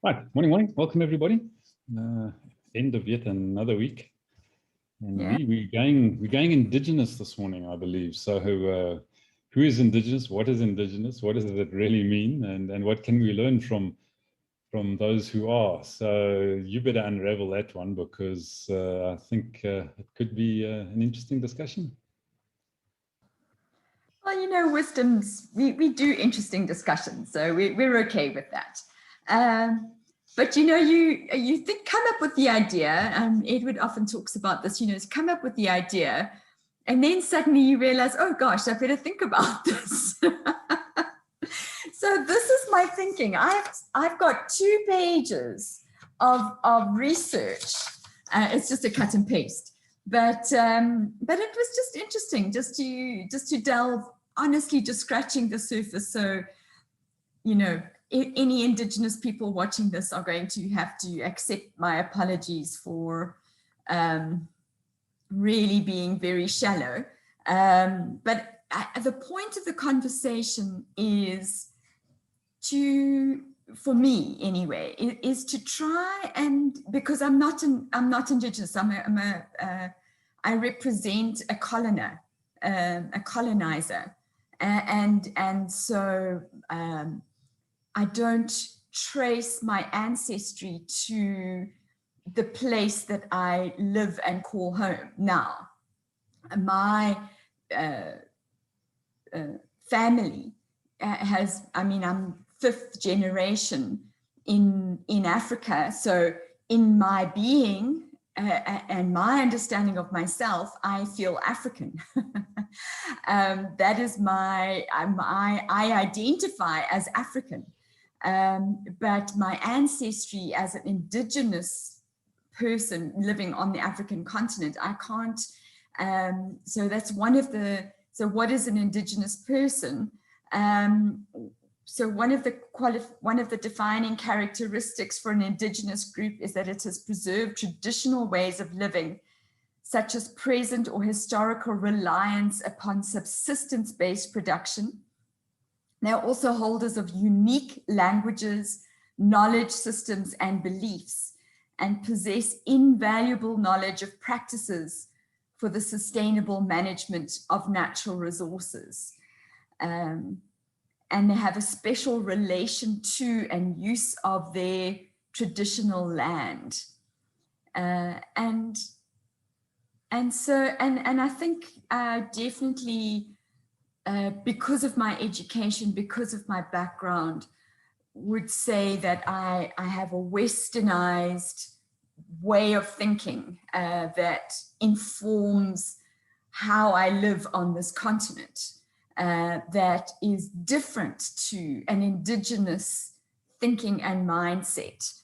Right, morning. Welcome everybody. End of yet another week, and Yeah. we're going Indigenous this morning, I believe. So, who is Indigenous? What is Indigenous? What does it really mean? And what can we learn from those who are? So, you better unravel that one because I think it could be an interesting discussion. Well, you know, wisdoms, we do interesting discussions, so we're okay with that. But you know, you think, come up with the idea, Edward often talks about this, you know, come up with the idea, and then suddenly you realize, oh gosh, I better think about this. So this is my thinking. I've got 2 pages of research. It's just a cut and paste. But it was just interesting just to delve, honestly, just scratching the surface. So, you know, any Indigenous people watching this are going to have to accept my apologies for really being very shallow. But the point of the conversation is for me anyway, is to try, and because I'm not Indigenous, I represent a colonizer, and so I don't trace my ancestry to the place that I live and call home now. My family has, I mean, I'm 5th generation in Africa. So in my being and my understanding of myself, I feel African. That is I identify as African. But my ancestry as an Indigenous person living on the African continent, I can't. So that's so what is an Indigenous person? So one of the defining characteristics for an Indigenous group is that it has preserved traditional ways of living, such as present or historical reliance upon subsistence-based production. They are also holders of unique languages, knowledge systems, and beliefs, and possess invaluable knowledge of practices for the sustainable management of natural resources. And they have a special relation to and use of their traditional land. And I think definitely because of my education, because of my background, would say that I have a westernized way of thinking that informs how I live on this continent, that is different to an Indigenous thinking and mindset.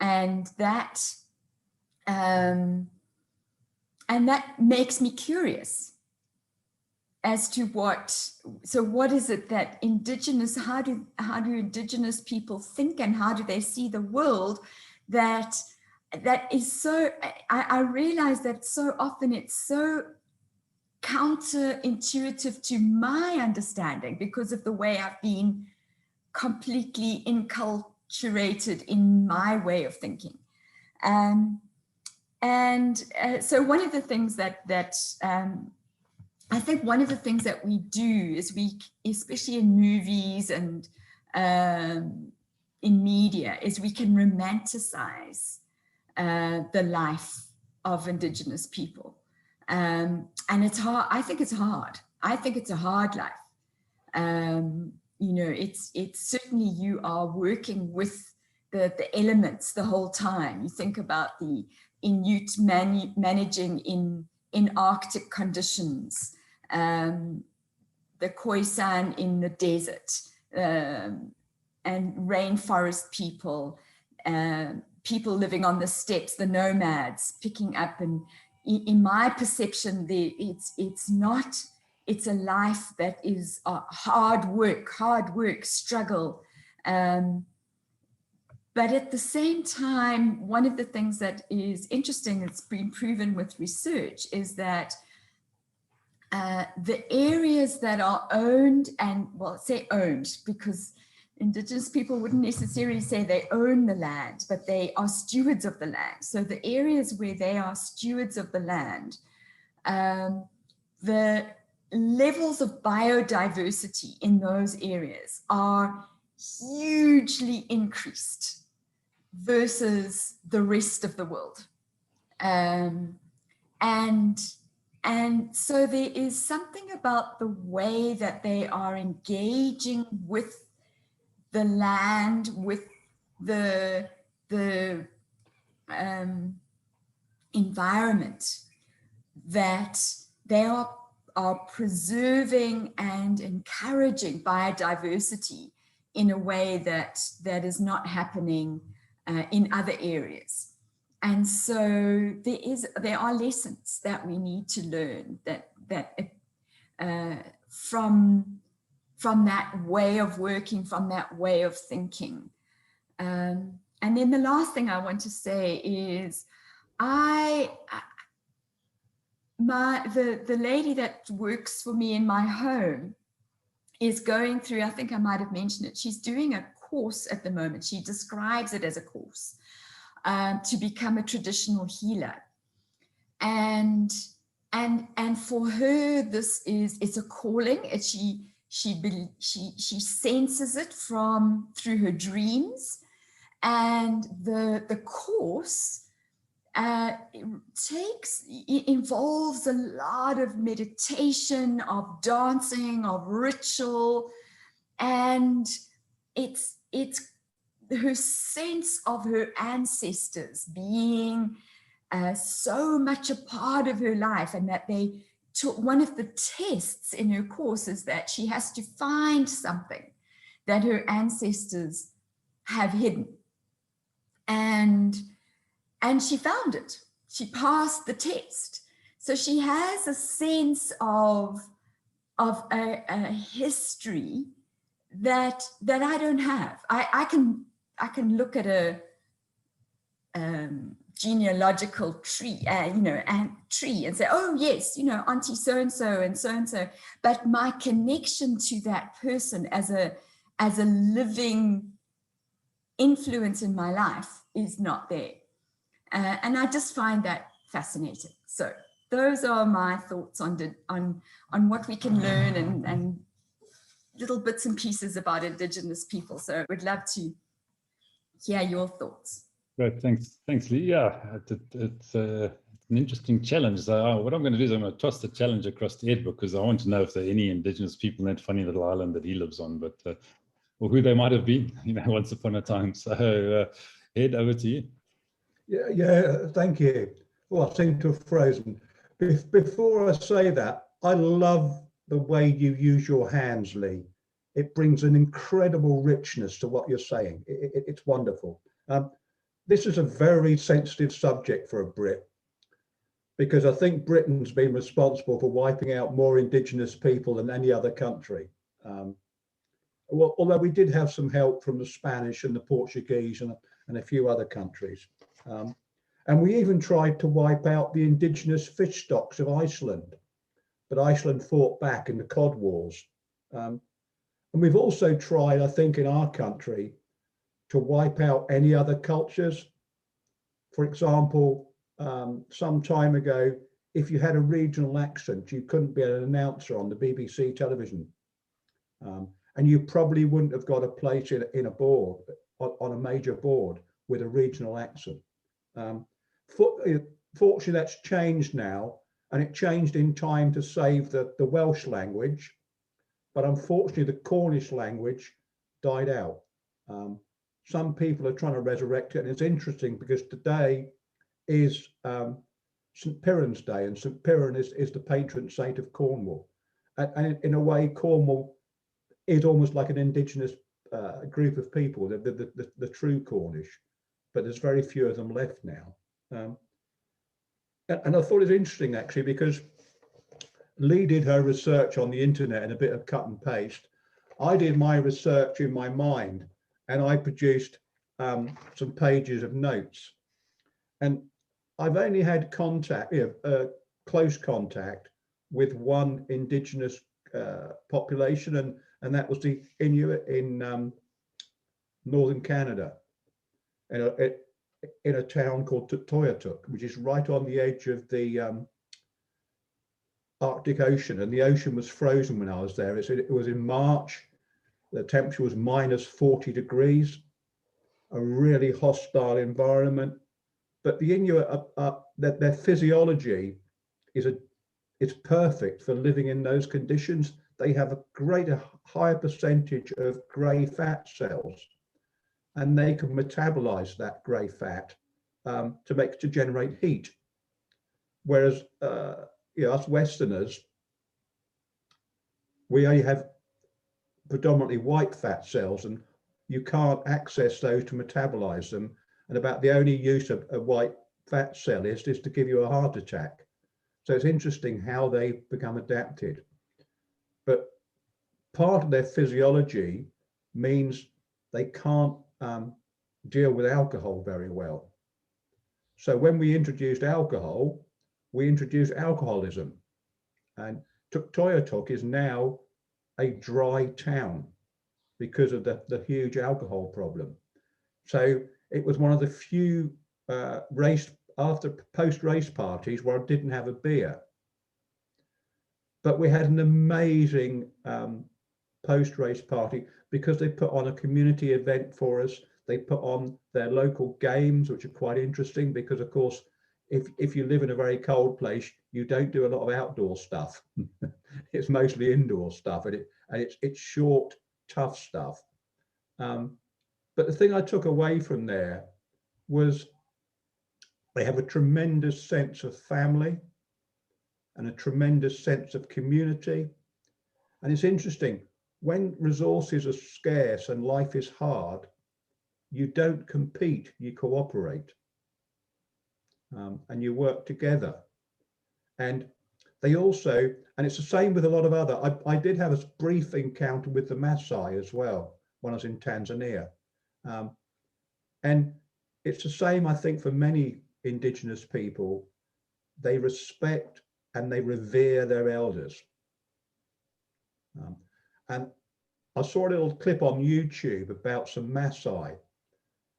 And that makes me curious as to what is it that Indigenous, how do Indigenous people think, and how do they see the world that is so, I realize that so often it's so counterintuitive to my understanding because of the way I've been completely enculturated in my way of thinking. So one of the things I think one of the things that we do is especially in movies and in media, is we can romanticize the life of Indigenous people. And it's hard. I think it's hard. I think it's a hard life. You know, it's certainly, you are working with the elements the whole time. You think about the Inuit managing in Arctic conditions, the Khoisan in the desert, and rainforest people, people living on the steppes, the nomads picking up. And in my perception, it's a life that is hard work, struggle. But at the same time, one of the things that is interesting, it's been proven with research, is that the areas that are owned, and well, say owned because Indigenous people wouldn't necessarily say they own the land, but they are stewards of the land. So the areas where they are stewards of the land, the levels of biodiversity in those areas are hugely increased versus the rest of the world. And so there is something about the way that they are engaging with the land, with the environment, that they are preserving and encouraging biodiversity in a way that is not happening in other areas. And so there are lessons that we need to learn from that way of working, from that way of thinking. And then the last thing I want to say is the lady that works for me in my home is going through, I think I might have mentioned it, she's doing a course at the moment. She describes it as a course to become a traditional healer. And for her, it's a calling. She senses it through her dreams. And the course involves a lot of meditation, of dancing, of ritual, and it's her sense of her ancestors being so much a part of her life, and that they took one of the tests in her course is that she has to find something that her ancestors have hidden. And she found it. She passed the test. So she has a sense of a history that I don't have. I can look at a genealogical tree, tree, and say, oh yes, Auntie so and so and so and so. But my connection to that person as a living influence in my life is not there. And I just find that fascinating. So those are my thoughts on what we can learn and little bits and pieces about Indigenous people. So I would love to hear your thoughts. Great, thanks, Lee. Yeah, it's an interesting challenge. So what I'm going to do is I'm going to toss the challenge across to Ed, because I want to know if there are any Indigenous people in that funny little island that he lives on, but or who they might have been, once upon a time. So Ed, over to you. Yeah, thank you. Oh, I seem to have frozen. Before I say that, I love the way you use your hands, Lee. It brings an incredible richness to what you're saying. It's wonderful. This is a very sensitive subject for a Brit, because I think Britain's been responsible for wiping out more Indigenous people than any other country. Well, although we did have some help from the Spanish and the Portuguese and a few other countries. And we even tried to wipe out the indigenous fish stocks of Iceland, but Iceland fought back in the Cod Wars. And we've also tried, I think, in our country to wipe out any other cultures. For example, some time ago, if you had a regional accent, you couldn't be an announcer on the BBC television. And you probably wouldn't have got a place in a board, on a major board with a regional accent. Fortunately, that's changed now, and it changed in time to save the Welsh language, but unfortunately the Cornish language died out. Some people are trying to resurrect it, and it's interesting because today is St. Piran's Day, and St. Piran is the patron saint of Cornwall. And in a way, Cornwall is almost like an indigenous group of people, the true Cornish, but there's very few of them left now. And I thought it was interesting, actually, because Lee did her research on the internet and a bit of cut and paste. I did my research in my mind, and I produced some pages of notes. And I've only had contact, close contact with one indigenous population, and that was the Inuit in northern Canada, in a town called Toyatuk, which is right on the edge of the Arctic Ocean, and the ocean was frozen when I was there. It was in March. The temperature was minus 40 degrees, a really hostile environment. But the Inuit, their physiology is perfect for living in those conditions. They have a higher percentage of grey fat cells, and they can metabolize that grey fat to generate heat. Whereas us Westerners, we only have predominantly white fat cells, and you can't access those to metabolize them. And about the only use of a white fat cell is to give you a heart attack. So it's interesting how they become adapted. But part of their physiology means they can't deal with alcohol very well. So when we introduced alcohol, we introduced alcoholism. And Toyatuk is now a dry town because of the huge alcohol problem. So it was one of the few post-race parties where I didn't have a beer. But we had an amazing post-race party because they put on a community event for us. They put on their local games, which are quite interesting because, of course, if you live in a very cold place, you don't do a lot of outdoor stuff. It's mostly indoor stuff, and it's short, tough stuff. But the thing I took away from there was they have a tremendous sense of family and a tremendous sense of community. And it's interesting, when resources are scarce and life is hard, you don't compete, you cooperate. And you work together. And they also, and it's the same with a lot of other, I did have a brief encounter with the Maasai as well when I was in Tanzania. And it's the same, I think, for many indigenous people. They respect and they revere their elders. And I saw a little clip on YouTube about some Maasai,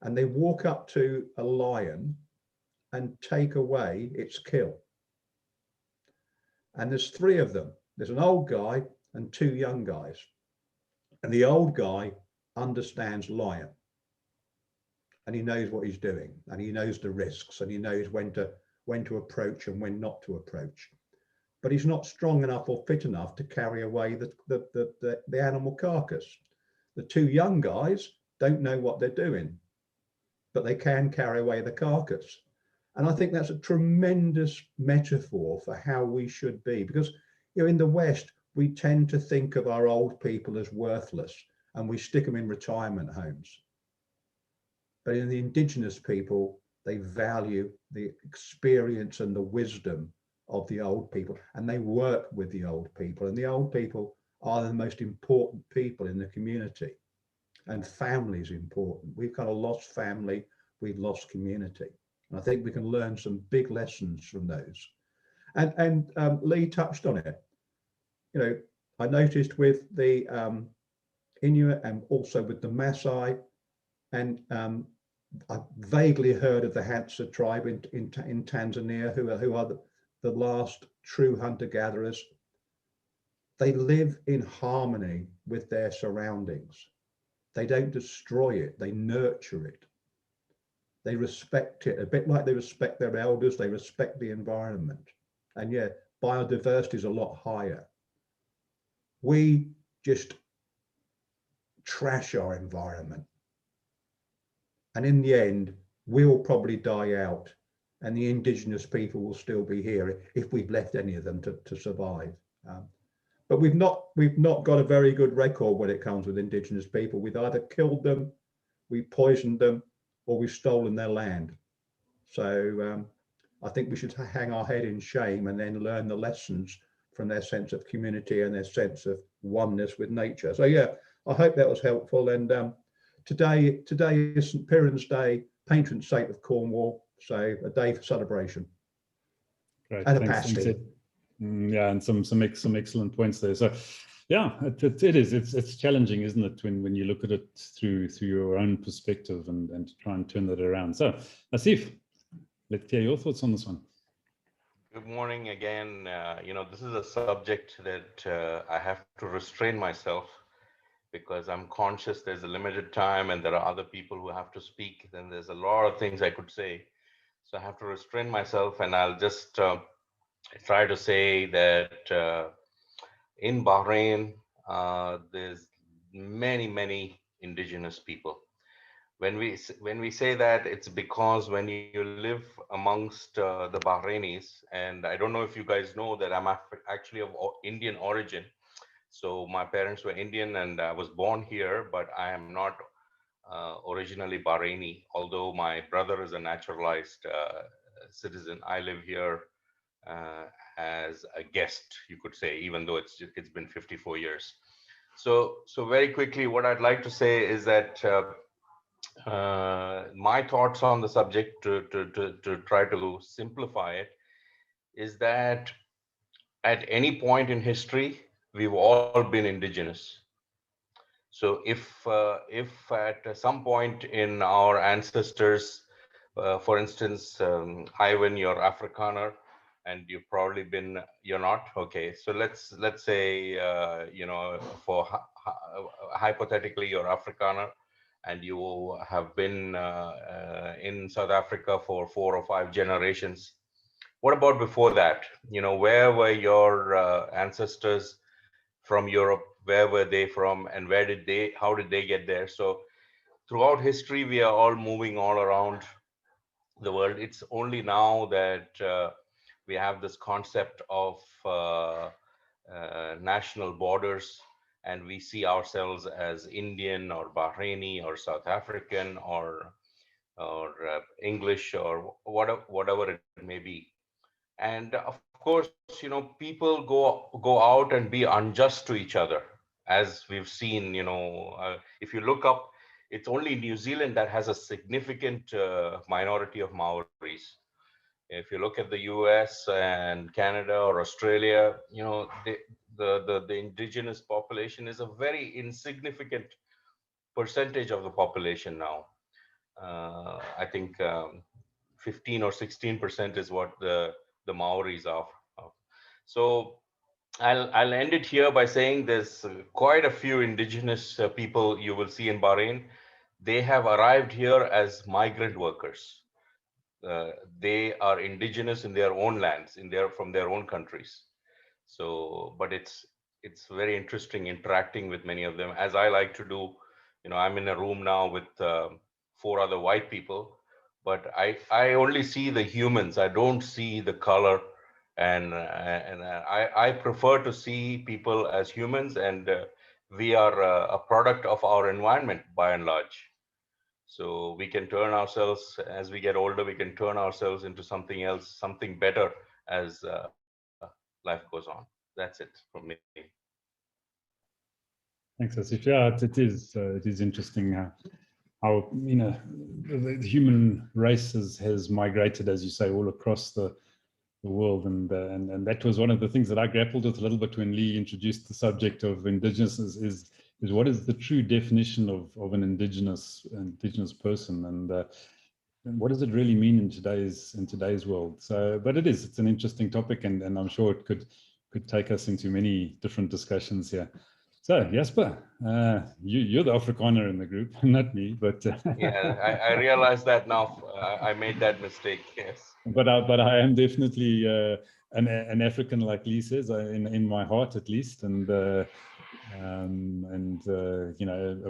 and they walk up to a lion and take away its kill. And there's three of them. There's an old guy and two young guys. And the old guy understands lion. And he knows what he's doing, and he knows the risks, and he knows when to approach and when not to approach. But he's not strong enough or fit enough to carry away the animal carcass. The two young guys don't know what they're doing, but they can carry away the carcass. And I think that's a tremendous metaphor for how we should be, because in the West, we tend to think of our old people as worthless, and we stick them in retirement homes. But in the indigenous people, they value the experience and the wisdom of the old people, and they work with the old people, and the old people are the most important people in the community, and family is important. We've kind of lost family, we've lost community. And I think we can learn some big lessons from those. And Lee touched on it. I noticed with the Inuit and also with the Maasai, and I vaguely heard of the Hadza tribe in Tanzania, who are the last true hunter-gatherers. They live in harmony with their surroundings. They don't destroy it, they nurture it. They respect it, a bit like they respect their elders, they respect the environment. And yeah, biodiversity is a lot higher. We just trash our environment. And in the end, we'll probably die out, and the indigenous people will still be here if we've left any of them to survive. But we've not got a very good record when it comes with indigenous people. We've either killed them, we poisoned them, or we've stolen their land. So I think we should hang our head in shame and then learn the lessons from their sense of community and their sense of oneness with nature. So yeah, I hope that was helpful. And today is St. Piran's Day, patron saint of Cornwall, so a day for celebration. Great, and thanks. a pasty. Yeah, and some excellent points there. So Yeah, it is. It's challenging, isn't it, when you look at it through your own perspective and try and turn that around. So, Asif, let's hear your thoughts on this one. Good morning again. This is a subject that I have to restrain myself because I'm conscious there's a limited time and there are other people who have to speak. Then there's a lot of things I could say. So I have to restrain myself, and I'll just try to say that in Bahrain, there's many indigenous people. When we say that, it's because when you live amongst the Bahrainis, and I don't know if you guys know that I'm actually of Indian origin. So my parents were Indian and I was born here, but I am not originally Bahraini, although my brother is a naturalized citizen. I live here as a guest, you could say, even though it's been 54 years. So very quickly, what I'd like to say is that my thoughts on the subject, to try to simplify it, is that at any point in history, we've all been indigenous. So if at some point in our ancestors, for instance, Ivan, you're Afrikaner, and you've probably been, you're not, okay. So let's say, for hypothetically, you're Afrikaner, and you have been in South Africa for 4 or 5 generations. What about before that? Where were your ancestors from Europe? Where were they from, and how did they get there? So throughout history, we are all moving all around the world. It's only now that we have this concept of national borders, and we see ourselves as Indian or Bahraini or South African or English or whatever it may be. And of course, people go out and be unjust to each other, as we've seen. If you look up, it's only New Zealand that has a significant minority of Maoris. If you look at the US and Canada or Australia, the indigenous population is a very insignificant percentage of the population now. I think 15 or 16% is what the Maoris are. So I'll end it here by saying there's quite a few indigenous people you will see in Bahrain. They have arrived here as migrant workers. They are indigenous in their own lands, from their own countries. So, but it's very interesting interacting with many of them, as I like to do. I'm in a room now with 4 other white people, but I only see the humans. I don't see the color, and I prefer to see people as humans, and we are a product of our environment by and large. So we can turn ourselves, as we get older, we can turn ourselves into something else, something better as life goes on. That's it from me. Thanks, Asif. Yeah, it is interesting how the human race has migrated, as you say, all across the world, and that was one of the things that I grappled with a little bit when Lee introduced the subject of indigenous. Is what is the true definition of an indigenous person, and what does it really mean in today's world? So, but it's an interesting topic, and I'm sure it could take us into many different discussions here. So, Jasper, you're the Afrikaner in the group, not me, but yeah, I realize that now. I made that mistake. Yes, but I am definitely an African, like Lee says, in my heart at least, and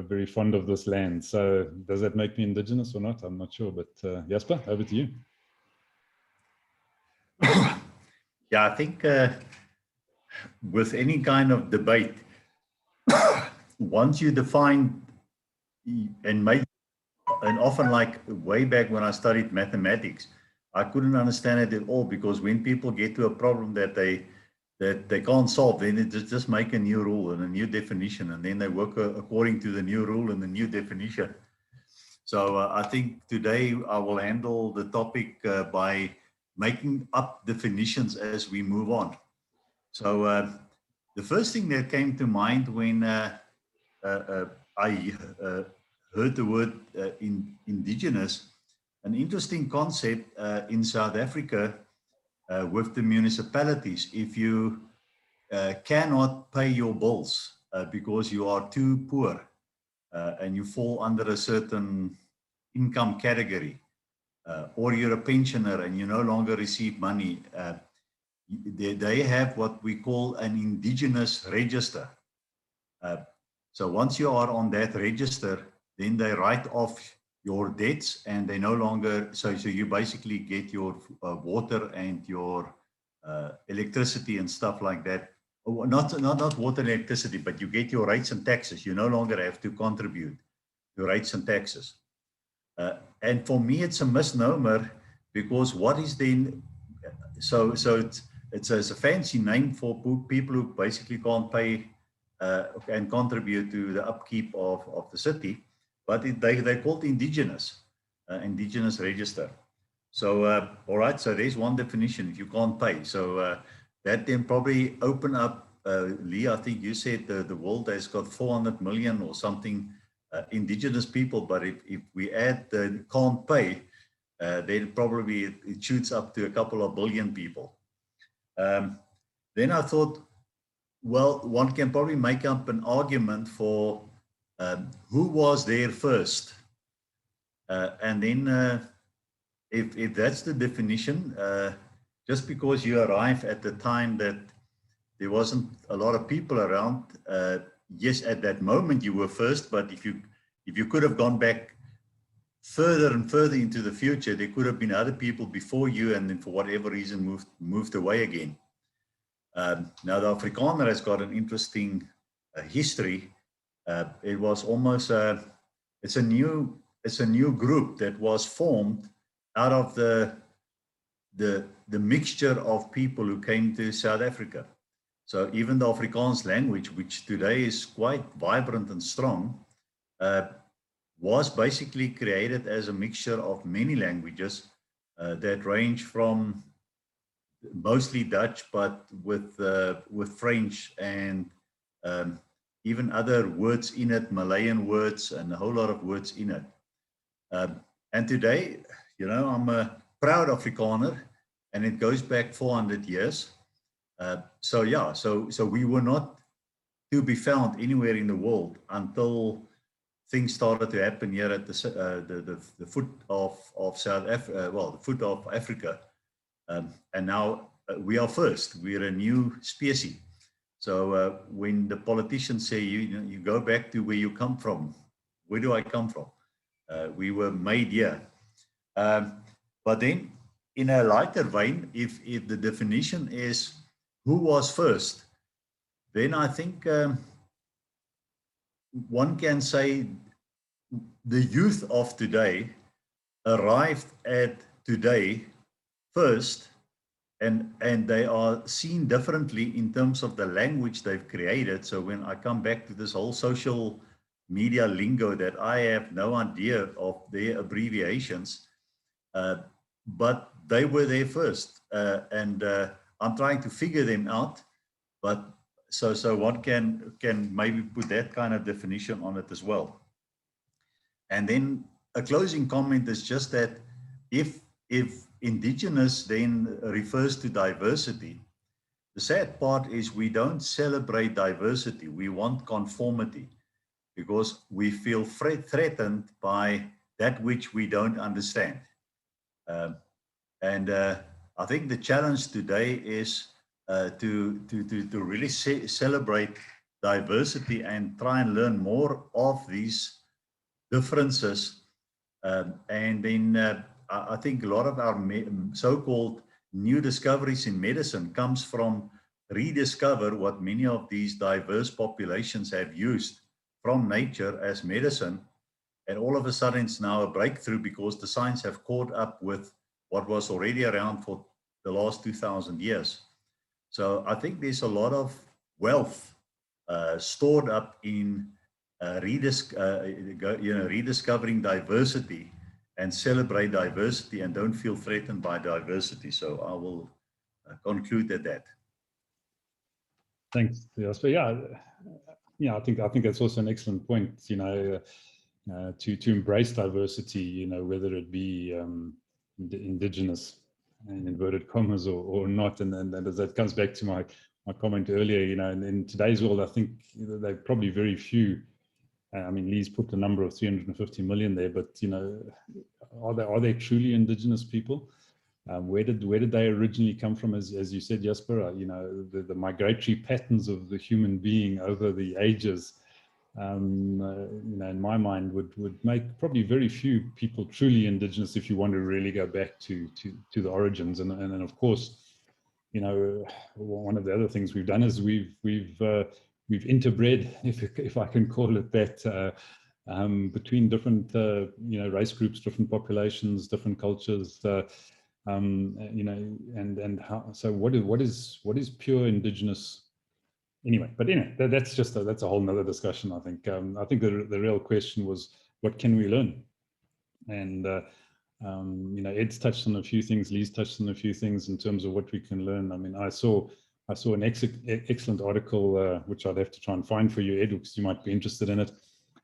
very fond of this land. So, does that make me indigenous or not? I'm not sure, but Jasper, over to you. Yeah, I think with any kind of debate, once you define and make, and often like way back when I studied mathematics, I couldn't understand it at all, because when people get to a problem that they can't solve, then they just make a new rule and a new definition, and then they work according to the new rule and the new definition. So I think today I will handle the topic by making up definitions as we move on. So the first thing that came to mind when I heard the word indigenous, an interesting concept in South Africa with the municipalities. If you cannot pay your bills because you are too poor and you fall under a certain income category, or you're a pensioner and you no longer receive money, they have what we call an Indigenous Register. So once you are on that register, then they write off your debts, and they no longer, so you basically get your water and your electricity and stuff like that. Not water and electricity, but you get your rates and taxes. You no longer have to contribute to rates and taxes. And for me, it's a misnomer, because what is then, so it's a fancy name for people who basically can't pay and contribute to the upkeep of the city, but they're called Indigenous Register. So, all right, so there's one definition: if you can't pay. So that then probably open up, Lee, I think you said the world has got 400 million or something indigenous people, but if we add the can't pay, then probably it shoots up to a couple of billion people. Then I thought, well, one can probably make up an argument for who was there first. And then if that's the definition, just because you arrive at the time that there wasn't a lot of people around, yes, at that moment you were first, but if you could have gone back further and further into the future, there could have been other people before you, and then for whatever reason moved away again. Now the Afrikaner has got an interesting history. It was almost it's a new group that was formed out of the mixture of people who came to South Africa. So even the Afrikaans language, which today is quite vibrant and strong, was basically created as a mixture of many languages that range from mostly Dutch, but with French and even other words in it, Malayan words, and a whole lot of words in it. And today, you know, I'm a proud Afrikaner, and it goes back 400 years. So yeah, so we were not to be found anywhere in the world until things started to happen here at the foot of South Africa, well, the foot of Africa. And now we are first. We're a new species. So when the politicians say, you go back to where you come from, where do I come from? We were made here. But then in a lighter vein, if the definition is who was first, then I think one can say the youth of today arrived at today first, and they are seen differently in terms of the language they've created. So when I come back to this whole social media lingo that I have no idea of their abbreviations, but they were there first, and I'm trying to figure them out. But so one can maybe put that kind of definition on it as well. And then a closing comment is just that if indigenous then refers to diversity, the sad part is we don't celebrate diversity. We want conformity, because we feel threatened by that which we don't understand. And I think the challenge today is to really celebrate diversity and try and learn more of these differences. And then I think a lot of our so-called new discoveries in medicine comes from rediscover what many of these diverse populations have used from nature as medicine. And all of a sudden it's now a breakthrough because the science have caught up with what was already around for the last 2,000 years. So I think there's a lot of wealth stored up in rediscovering diversity and celebrate diversity and don't feel threatened by diversity. So I will conclude at that. Thanks, Jasper. Yeah, I think that's also an excellent point. To embrace diversity, whether it be indigenous in inverted commas or not, and that comes back to my comment earlier. In today's world, I think there are probably very few. I mean, Lee's put the number of 350 million there, but are they truly indigenous people? Where did they originally come from? As you said, Jasper, the migratory patterns of the human being over the ages, in my mind, would make probably very few people truly indigenous if you want to really go back to the origins. And then, of course, one of the other things we've done is we've interbred, if I can call it that, between different race groups, different populations, different cultures. And how, so what is pure indigenous anyway? But that's a whole nother discussion. I think the real question was, what can we learn? And Ed's touched on a few things, Lee's touched on a few things in terms of what we can learn. I mean, I saw an excellent article which I'd have to try and find for you, Ed, because you might be interested in it,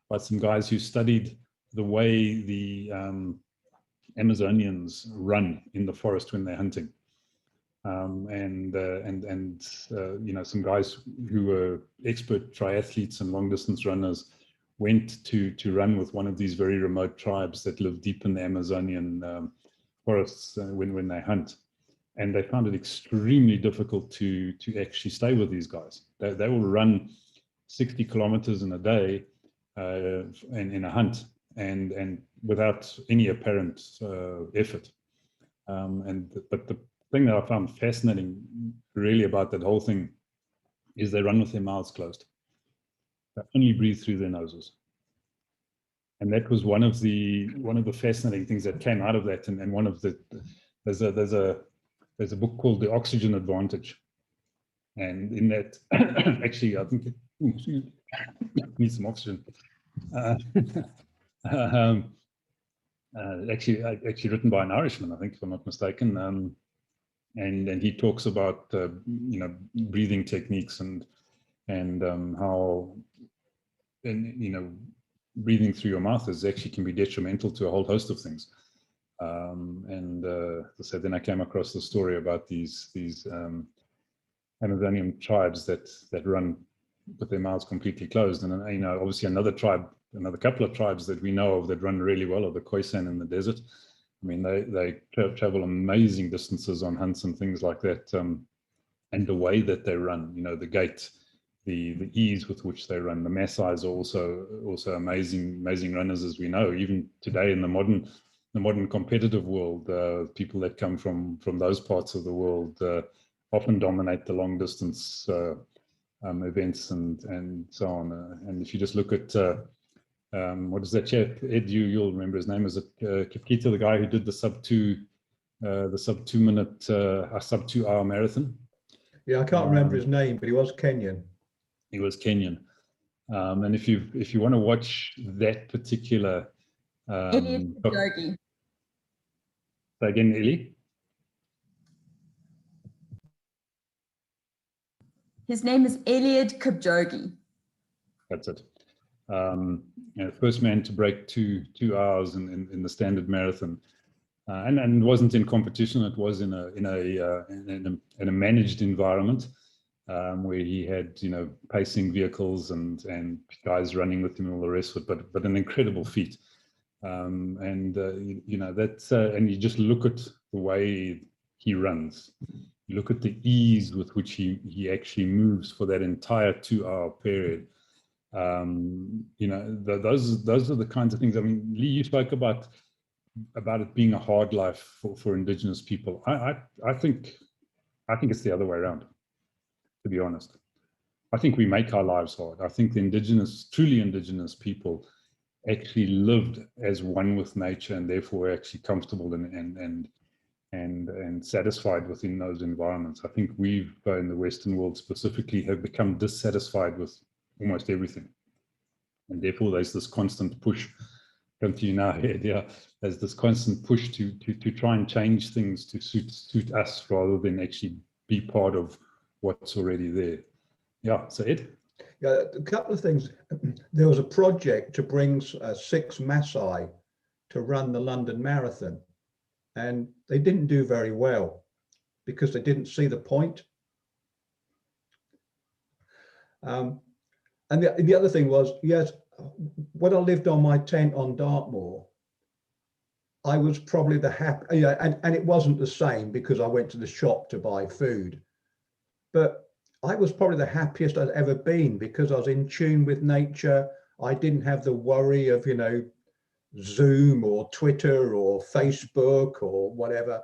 by some guys who studied the way the Amazonians run in the forest when they're hunting, and some guys who were expert triathletes and long distance runners went to run with one of these very remote tribes that live deep in the Amazonian forests when they hunt, and they found it extremely difficult to actually stay with these guys. They will run 60 kilometers in a day in a hunt, and without any apparent effort. But the thing that I found fascinating really about that whole thing is they run with their mouths closed. They only breathe through their noses. And that was one of the fascinating things that came out of that. And one of the, there's a book called The Oxygen Advantage. And in that, actually, I think it needs some oxygen. Actually written by an Irishman, I think, if I'm not mistaken, and he talks about breathing techniques and how breathing through your mouth actually can be detrimental to a whole host of things. So then I came across the story about these Amazonian tribes that run with their mouths completely closed, and obviously another couple of tribes that we know of that run really well are the Khoisan in the desert. I mean, they travel amazing distances on hunts and things like that, and the way that they run, the gait, the ease with which they run. The Maasais are also amazing runners, as we know. Even today in the modern competitive world, people that come from those parts of the world often dominate the long distance events and so on. And if you just look at what is that chap, Ed, you'll remember his name, is it Kipketer, the guy who did the sub 2 minute sub 2 hour marathon? Yeah, I can't remember his name, but he was Kenyan. He was Kenyan. And if you want to watch that particular Eliud Kipchoge. Say again, Eli? His name is Eliud Kipchoge. That's it. First man to break two hours in the standard marathon, and wasn't in competition. It was in a managed environment where he had pacing vehicles and guys running with him and all the rest of it. But an incredible feat, and you just look at the way he runs. You look at the ease with which he actually moves for that entire 2 hour period. Those are the kinds of things. I mean, Lee, you spoke about it being a hard life for indigenous people. I think it's the other way around, to be honest. I think we make our lives hard. I think the truly indigenous people actually lived as one with nature, and therefore actually comfortable and satisfied within those environments. I think we've, in the Western world specifically, have become dissatisfied with almost everything, and therefore there's this constant push. Come to you now, Ed, yeah. There's this constant push to try and change things to suit us rather than actually be part of what's already there. Yeah, so Ed? Yeah, a couple of things. There was a project to bring 6 Maasai to run the London Marathon, and they didn't do very well because they didn't see the point. And the other thing was, yes, when I lived on my tent on Dartmoor, I was probably the happy, you know, and it wasn't the same because I went to the shop to buy food, but I was probably the happiest I'd ever been because I was in tune with nature. I didn't have the worry of, you know, Zoom or Twitter or Facebook or whatever.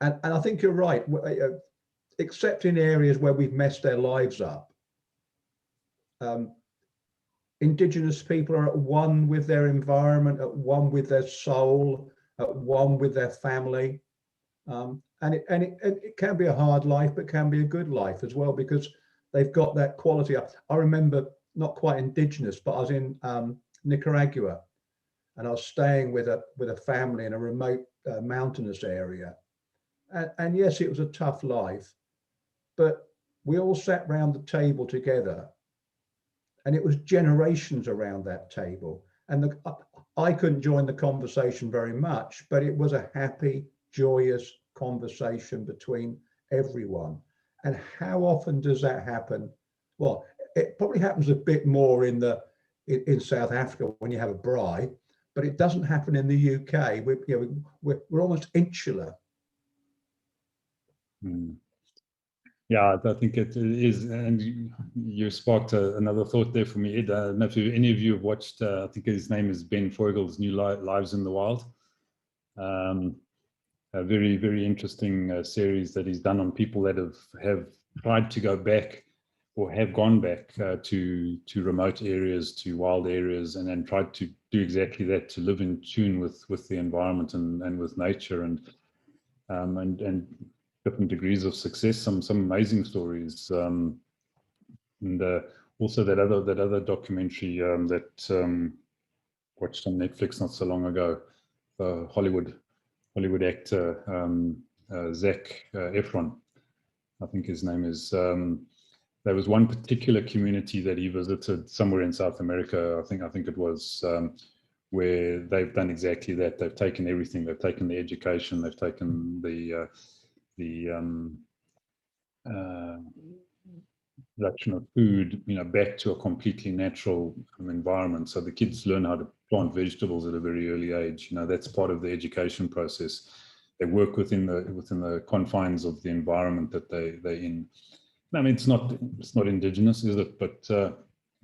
And I think you're right, except in areas where we've messed their lives up. Indigenous people are at one with their environment, at one with their soul, at one with their family. And it can be a hard life, but can be a good life as well, because they've got that quality. I remember, not quite Indigenous, but I was in Nicaragua, and I was staying with a family in a remote mountainous area. And yes, it was a tough life, but we all sat round the table together, and it was generations around that table. And I couldn't join the conversation very much, but it was a happy, joyous conversation between everyone. And how often does that happen? Well, it probably happens a bit more in South Africa when you have a braai, but it doesn't happen in the UK. We're almost insular. Yeah, I think it is, and you sparked another thought there for me, Ed. I don't know if any of you have watched, I think his name is Ben Foigel's New Lives in the Wild. A very, very interesting series that he's done on people that have tried to go back or have gone back to remote areas, to wild areas, and then tried to do exactly that, to live in tune with the environment and with nature, and different degrees of success, some amazing stories, and also that other documentary that watched on Netflix not so long ago, Hollywood actor Zac Efron, I think his name is. There was one particular community that he visited somewhere in South America, I think it was, where they've done exactly that. They've taken everything. They've taken the education. They've taken the production of food, back to a completely natural environment. So the kids learn how to plant vegetables at a very early age. That's part of the education process. They work within the confines of the environment that they're in. I mean, it's not indigenous, is it? But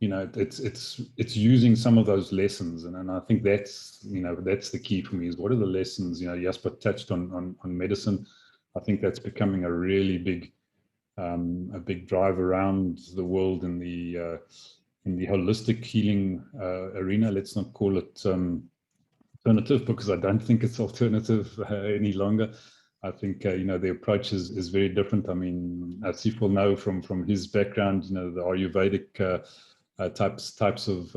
it's using some of those lessons, and I think that's the key for me, is what are the lessons? Jasper touched on medicine. I think that's becoming a really big drive around the world in the holistic healing arena. Let's not call it alternative, because I don't think it's alternative any longer. I think the approach is very different. I mean, Asif will know from his background, the Ayurvedic types of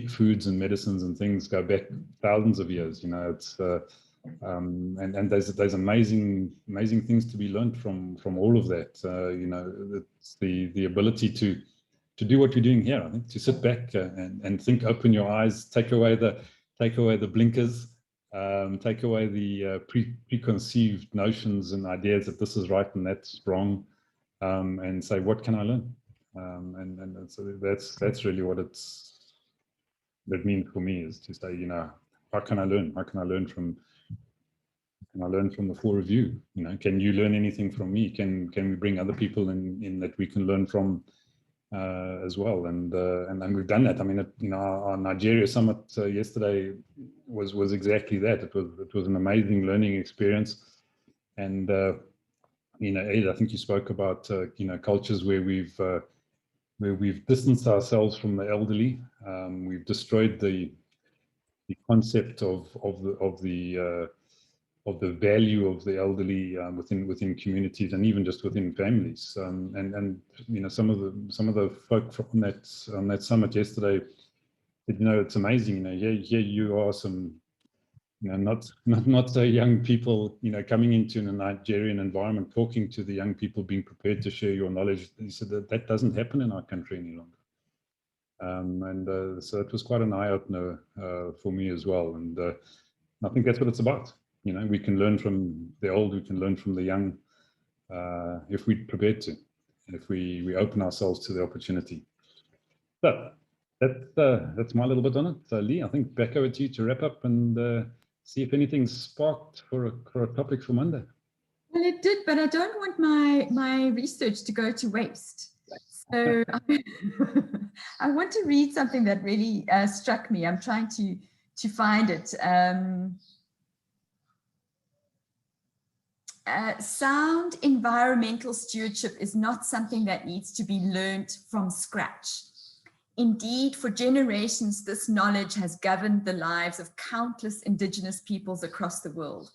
foods and medicines and things go back thousands of years. It's and there's amazing things to be learned from all of that. It's the ability to do what we're doing here. I think to sit back and think, open your eyes, take away the blinkers, take away the preconceived notions and ideas that this is right and that's wrong, and say, what can I learn? And so that's really what that means for me, is to say, how can I learn? How can I learn from the four of you? Can you learn anything from me? Can we bring other people in that we can learn from as well? And we've done that. I mean, our Nigeria summit yesterday was exactly that. It was an amazing learning experience. And Ed, I think you spoke about cultures where we've distanced ourselves from the elderly. We've destroyed the concept of the value of the elderly within communities, and even just within families. And some of the folk from that summit yesterday said, it's amazing. Here you are, some not so young people, coming into a Nigerian environment, talking to the young people, being prepared to share your knowledge. He said that doesn't happen in our country any longer. So it was quite an eye-opener for me as well. And I think that's what it's about. We can learn from the old, we can learn from the young, if we're prepared to, if we open ourselves to the opportunity. So that's my little bit on it. So Lee, I think back over to you to wrap up and see if anything's sparked for a topic for Monday. Well, it did, but I don't want my research to go to waste. So I want to read something that really struck me. I'm trying to find it. Sound environmental stewardship is not something that needs to be learned from scratch. Indeed, for generations, this knowledge has governed the lives of countless Indigenous peoples across the world.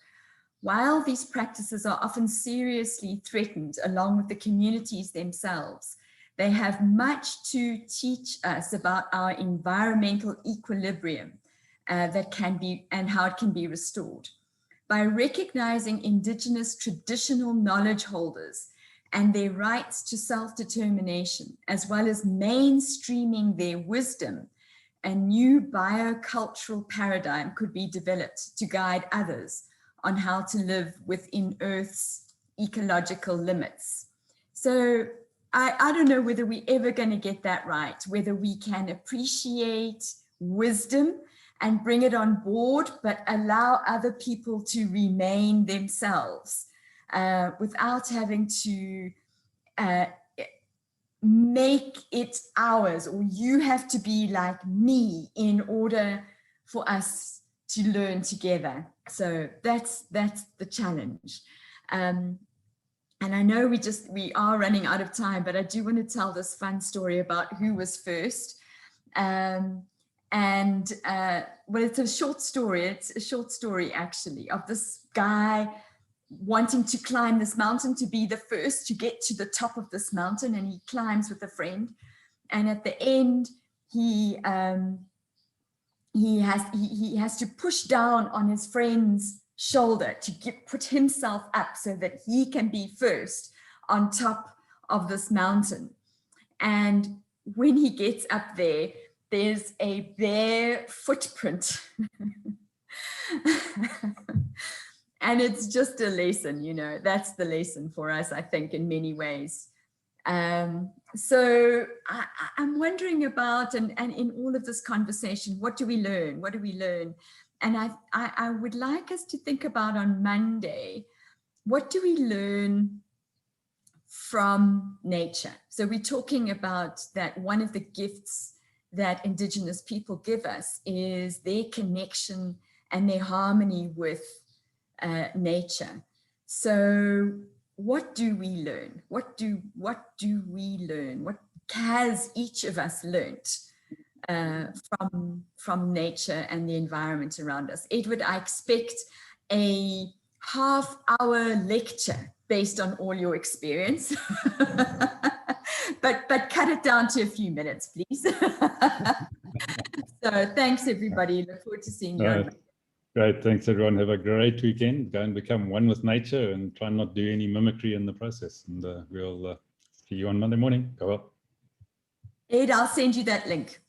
While these practices are often seriously threatened along with the communities themselves, they have much to teach us about our environmental equilibrium that can be and how it can be restored. By recognizing Indigenous traditional knowledge holders and their rights to self-determination, as well as mainstreaming their wisdom, a new biocultural paradigm could be developed to guide others on how to live within Earth's ecological limits. So I don't know whether we're ever going to get that right, whether we can appreciate wisdom and bring it on board, but allow other people to remain themselves without having to make it ours, or you have to be like me in order for us to learn together. So that's the challenge. And I know we are running out of time, but I do want to tell this fun story about who was first. Well, it's a short story. It's a short story actually of this guy wanting to climb this mountain, to be the first to get to the top of this mountain, and he climbs with a friend. And at the end, he has to push down on his friend's shoulder to put himself up so that he can be first on top of this mountain. And when he gets up there, there's a bare footprint. And it's just a lesson, that's the lesson for us, I think, in many ways. So I'm wondering about, and in all of this conversation, what do we learn? What do we learn? And I would like us to think about on Monday, what do we learn from nature? So we're talking about that one of the gifts that Indigenous people give us is their connection and their harmony with nature. So what do we learn? What do we learn? What has each of us learnt from nature and the environment around us? Edward, I expect a half-hour lecture based on all your experience, but cut it down to a few minutes, please. So thanks, everybody. Look forward to seeing you. Great, thanks everyone. Have a great weekend. Go and become one with nature and try not do any mimicry in the process. And we'll see you on Monday morning. Go well. Ed, I'll send you that link.